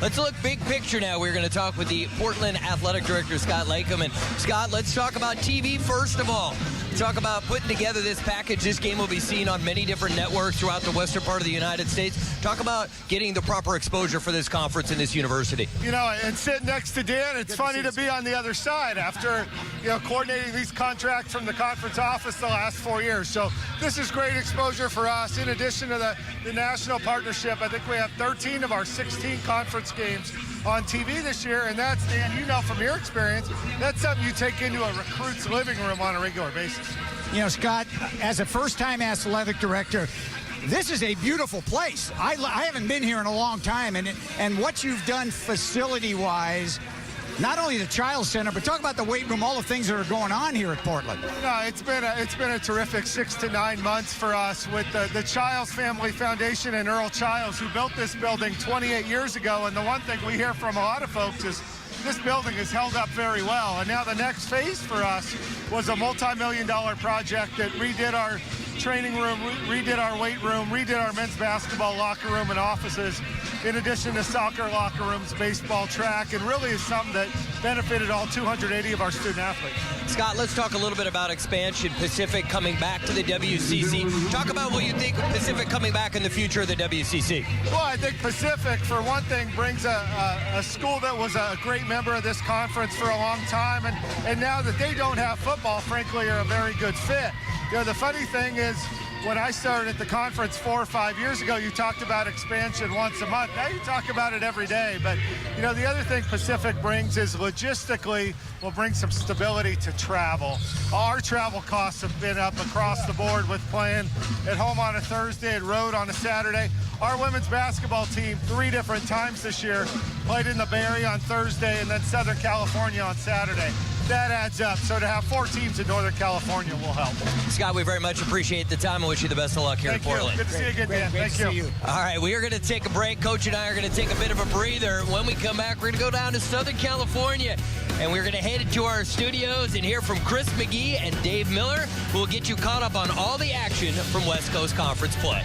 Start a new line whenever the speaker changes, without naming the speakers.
Let's look big picture now. We're going to talk with the Portland Athletic Director, Scott Leykam. And Scott, let's talk about TV first of all. Talk about putting together this package. This game will be seen on many different networks throughout the western part of the United States. Talk about getting the proper exposure for this conference in this university.
You know, and sitting next to Dan, it's funny to be on the other side after, coordinating these contracts from the conference office the last 4 years. So this is great exposure for us. In addition to the national partnership, I think we have 13 of our 16 conference games on TV this year, and that's, Dan, from your experience, that's something you take into a recruit's living room on a regular basis.
Scott, as a first-time athletic director, this is a beautiful place. I haven't been here in a long time, and what you've done facility-wise, not only the Child Center, but talk about the weight room, all the things that are going on here at Portland.
No, it's been a terrific 6 to 9 months for us with the Childs Family Foundation and Earl Childs, who built this building 28 years ago. And the one thing we hear from a lot of folks is this building has held up very well. And now the next phase for us was a multi-million-dollar project that redid our training room, redid our weight room, redid our men's basketball locker room and offices, in addition to soccer locker rooms, baseball, track, and really is something that benefited all 280 of our student athletes.
Scott, let's talk a little bit about expansion, Pacific coming back to the WCC. Talk about what you think of Pacific coming back in the future of the WCC.
Well, I think Pacific, for one thing, brings a school that was a great member of this conference for a long time, and now that they don't have football, frankly, are a very good fit. The funny thing is, when I started at the conference 4 or 5 years ago, you talked about expansion once a month. Now you talk about it every day. But, the other thing Pacific brings is logistically will bring some stability to travel. Our travel costs have been up across the board with playing at home on a Thursday and road on a Saturday. Our women's basketball team, 3 different times this year, played in the Bay Area on Thursday and then Southern California on Saturday. That adds up. So to have 4 teams in Northern California will help.
Scott, we very much appreciate the time and wish you the best of luck here in Portland.
Good to see you again, Dan. Thank you.
All right, we are going to take a break. Coach and I are going to take a bit of a breather. When we come back, we're going to go down to Southern California, and we're going to head into our studios and hear from Chris McGee and Dave Miller, who will get you caught up on all the action from West Coast Conference play.